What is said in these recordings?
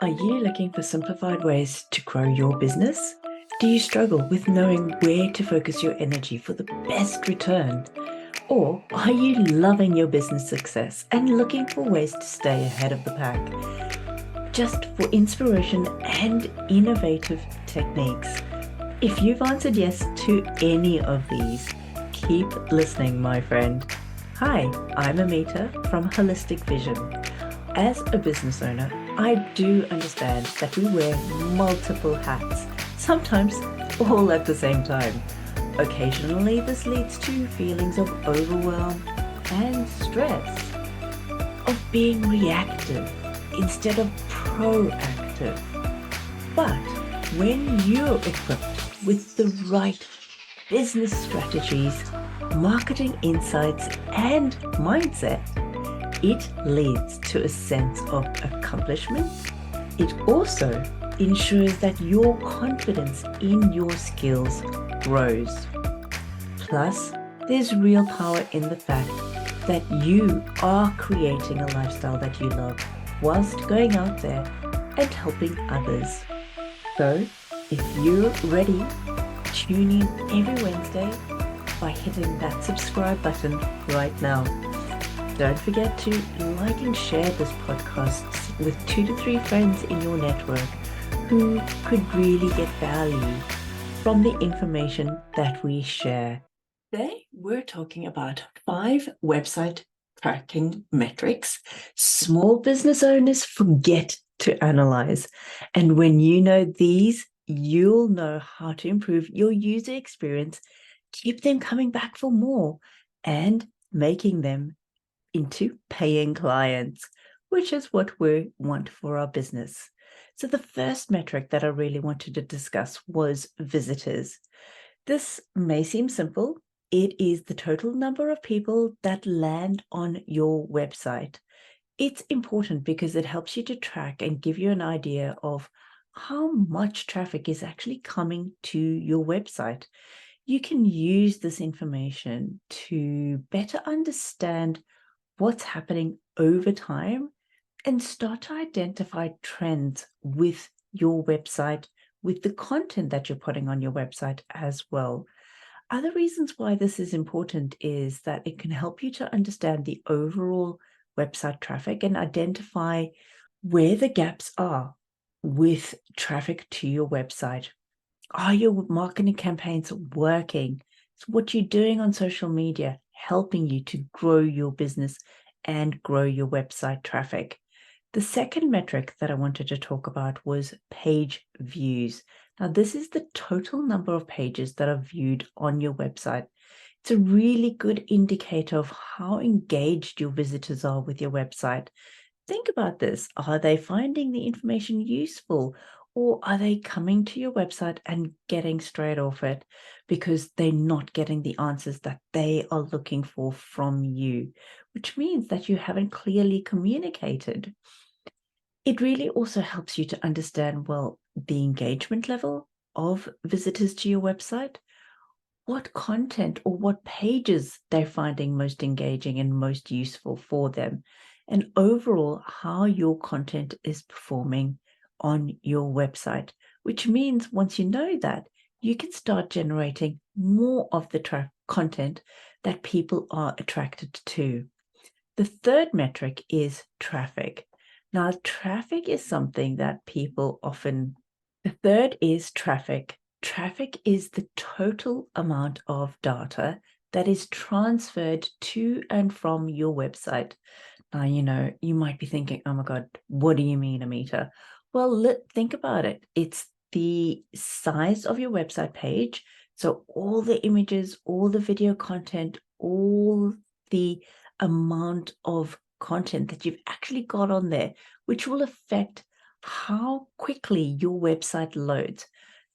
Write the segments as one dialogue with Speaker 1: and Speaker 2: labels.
Speaker 1: Are you looking for simplified ways to grow your business? Do you struggle with knowing where to focus your energy for the best return? Or are you loving your business success and looking for ways to stay ahead of the pack? Just for inspiration and innovative techniques. If you've answered yes to any of these, keep listening, my friend. Hi, I'm Ameeta from Holistic Vision. As a business owner, I do understand that we wear multiple hats, sometimes all at the same time. Occasionally, this leads to feelings of overwhelm and stress, of being reactive instead of proactive. But when you're equipped with the right business strategies, marketing insights, and mindset, it leads to a sense of accomplishment. It also ensures that your confidence in your skills grows. Plus, there's real power in the fact that you are creating a lifestyle that you love whilst going out there and helping others. So, if you're ready, tune in every Wednesday by hitting that subscribe button right now. Don't forget to like and share this podcast with 2 to 3 friends in your network who could really get value from the information that we share. Today, we're talking about 5 website tracking metrics small business owners forget to analyze. And when you know these, you'll know how to improve your user experience, keep them coming back for more, and making them into paying clients, which is what we want for our business. So the first metric that I really wanted to discuss was visitors. This may seem simple. It is the total number of people that land on your website. It's important because it helps you to track and give you an idea of how much traffic is actually coming to your website. You can use this information to better understand what's happening over time and start to identify trends with your website, with the content that you're putting on your website as well. Other reasons why this is important is that it can help you to understand the overall website traffic and identify where the gaps are with traffic to your website. Are your marketing campaigns working? Is what you're doing on social media helping you to grow your business and grow your website traffic? The second metric that I wanted to talk about was page views. Now, this is the total number of pages that are viewed on your website. It's a really good indicator of how engaged your visitors are with your website. Think about this. Are they finding the information useful? Or are they coming to your website and getting straight off it because they're not getting the answers that they are looking for from you, which means that you haven't clearly communicated. It really also helps you to understand, well, the engagement level of visitors to your website, what content or what pages they're finding most engaging and most useful for them, and overall how your content is performing on your website, which means once you know that, you can start generating more of the content that people are attracted to. The third metric is traffic. Now, traffic is something that people often... The third is traffic. Traffic is the total amount of data that is transferred to and from your website. Now, you might be thinking, oh my God, what do you mean, Ameeta? Well, think about it. It's the size of your website page. So all the images, all the video content, all the amount of content that you've actually got on there, which will affect how quickly your website loads.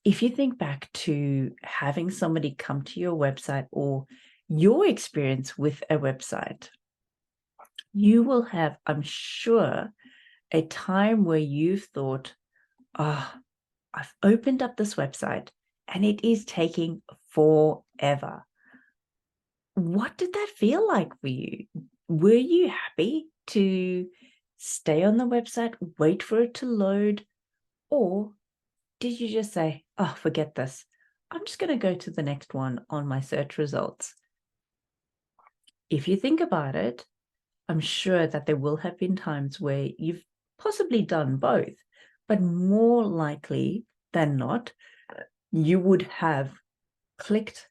Speaker 1: If you think back to having somebody come to your website or your experience with a website, you will have, I'm sure, a time where you've thought, I've opened up this website and it is taking forever. What did that feel like for you? Were you happy to stay on the website, wait for it to load? Or did you just say, oh, forget this, I'm just going to go to the next one on my search results? If you think about it, I'm sure that there will have been times where you've possibly done both, but more likely than not, you would have clicked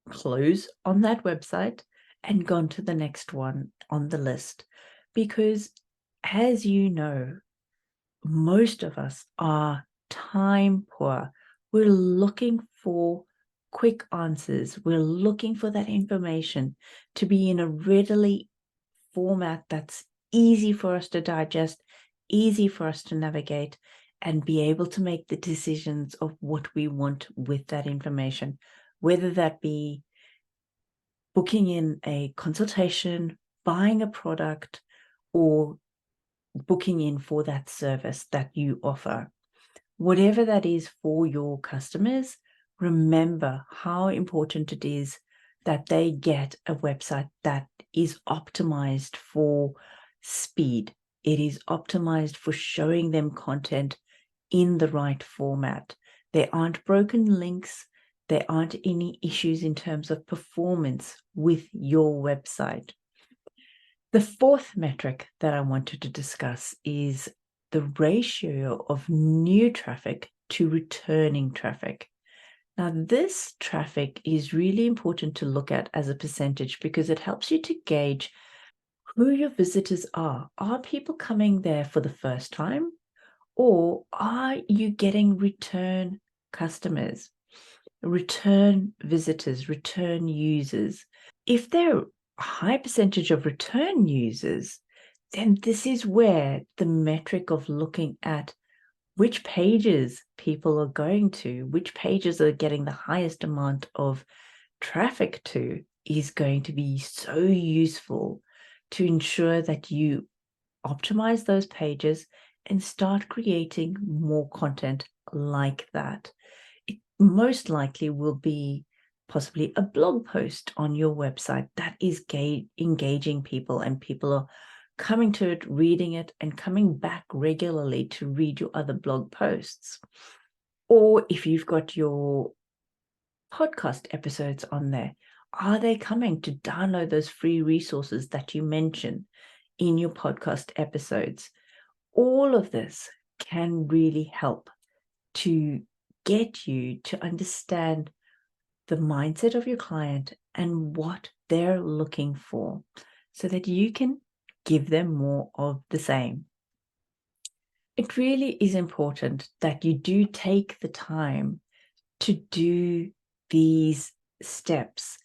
Speaker 1: close on that website and gone to the next one on the list. Because as you know, most of us are time poor. We're looking for quick answers. We're looking for that information to be in a readily format that's easy for us to digest, easy for us to navigate, and be able to make the decisions of what we want with that information, whether that be booking in a consultation, buying a product, or booking in for that service that you offer. Whatever that is for your customers, remember how important it is that they get a website that is optimized for speed. It is optimized for showing them content in the right format. There aren't broken links. There aren't any issues in terms of performance with your website. The fourth metric that I wanted to discuss is the ratio of new traffic to returning traffic. Now, this traffic is really important to look at as a percentage because it helps you to gauge who your visitors are. Are people coming there for the first time, or are you getting return customers, return visitors, return users? If they're a high percentage of return users, then this is where the metric of looking at which pages people are going to, which pages are getting the highest amount of traffic to, is going to be so useful to ensure that you optimize those pages and start creating more content like that. It most likely will be possibly a blog post on your website that is engaging people, and people are coming to it, reading it, and coming back regularly to read your other blog posts. Or if you've got your podcast episodes on there, are they coming to download those free resources that you mention in your podcast episodes? All of this can really help to get you to understand the mindset of your client and what they're looking for so that you can give them more of the same. It really is important that you do take the time to do these steps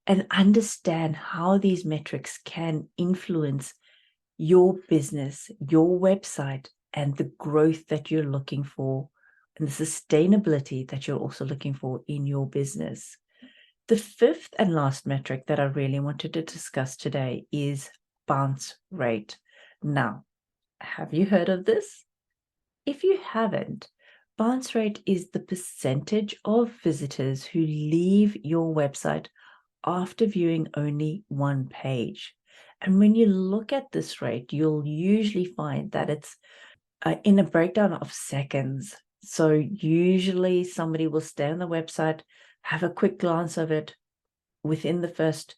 Speaker 1: and understand how these metrics can influence your business, your website, and the growth that you're looking for, and the sustainability that you're also looking for in your business. The fifth and last metric that I really wanted to discuss today is bounce rate. Now, have you heard of this? If you haven't, bounce rate is the percentage of visitors who leave your website after viewing only one page. And when you look at this rate, you'll usually find that it's in a breakdown of seconds. So usually somebody will stay on the website, have a quick glance of it. Within the first,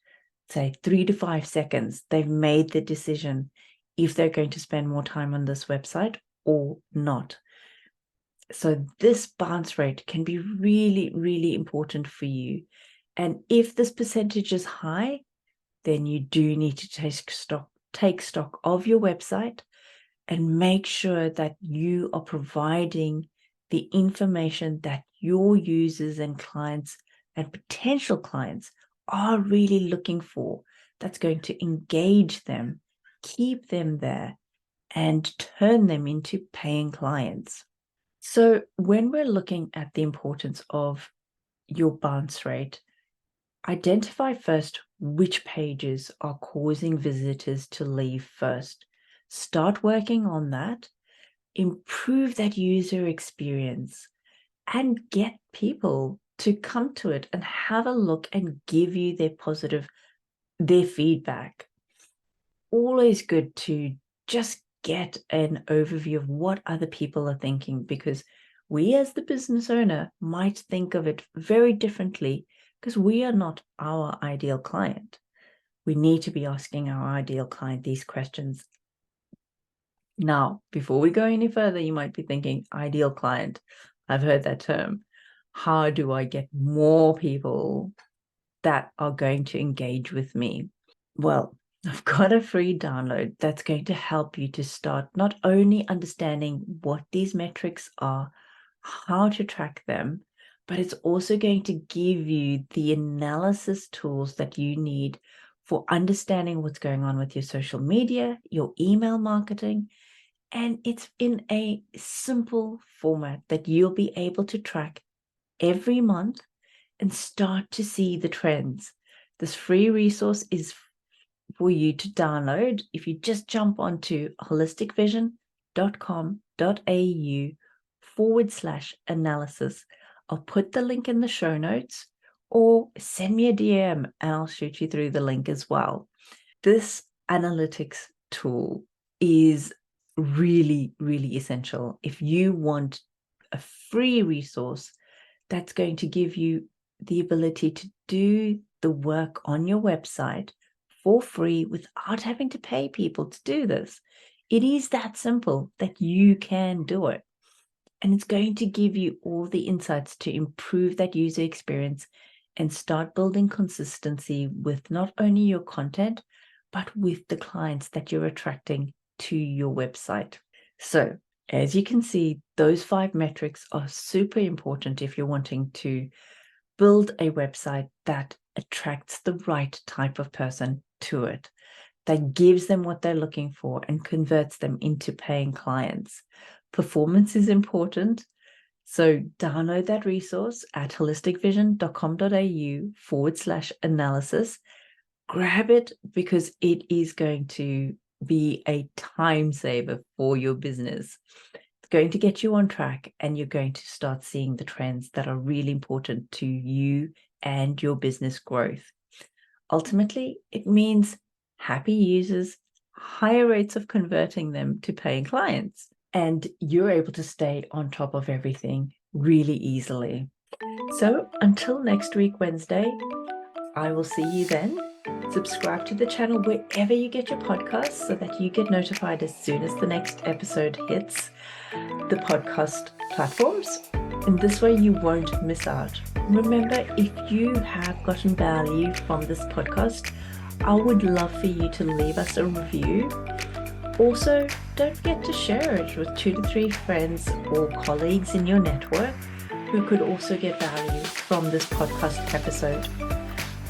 Speaker 1: say, 3 to 5 seconds, they've made the decision if they're going to spend more time on this website or not. So this bounce rate can be really, really important for you. And if this percentage is high, then you do need to take stock of your website and make sure that you are providing the information that your users and clients and potential clients are really looking for, that's going to engage them, keep them there, and turn them into paying clients. So when we're looking at the importance of your bounce rate, identify first which pages are causing visitors to leave first. Start working on that, improve that user experience, and get people to come to it and have a look and give you their feedback. Always good to just get an overview of what other people are thinking, because we as the business owner might think of it very differently because we are not our ideal client. We need to be asking our ideal client these questions. Now, before we go any further, you might be thinking, ideal client, I've heard that term. How do I get more people that are going to engage with me? Well, I've got a free download that's going to help you to start not only understanding what these metrics are, how to track them, but it's also going to give you the analysis tools that you need for understanding what's going on with your social media, your email marketing, and it's in a simple format that you'll be able to track every month and start to see the trends. This free resource is for you to download if you just jump onto holisticvision.com.au/analysis. I'll put the link in the show notes, or send me a DM and I'll shoot you through the link as well. This analytics tool is really, really essential if you want a free resource that's going to give you the ability to do the work on your website for free without having to pay people to do this. It is that simple that you can do it. And it's going to give you all the insights to improve that user experience and start building consistency with not only your content, but with the clients that you're attracting to your website. So, as you can see, those 5 metrics are super important if you're wanting to build a website that attracts the right type of person to it, that gives them what they're looking for and converts them into paying clients. Performance is important. So download that resource at holisticvision.com.au/analysis. Grab it because it is going to be a time saver for your business. It's going to get you on track, and you're going to start seeing the trends that are really important to you and your business growth. Ultimately, it means happy users, higher rates of converting them to paying clients, and you're able to stay on top of everything really easily. So until next week, Wednesday, I will see you then. Subscribe to the channel wherever you get your podcasts so that you get notified as soon as the next episode hits the podcast platforms. And this way you won't miss out. Remember, if you have gotten value from this podcast, I would love for you to leave us a review. Also, don't forget to share it with 2 to 3 friends or colleagues in your network who could also get value from this podcast episode.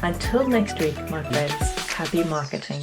Speaker 1: Until next week, my friends, happy marketing.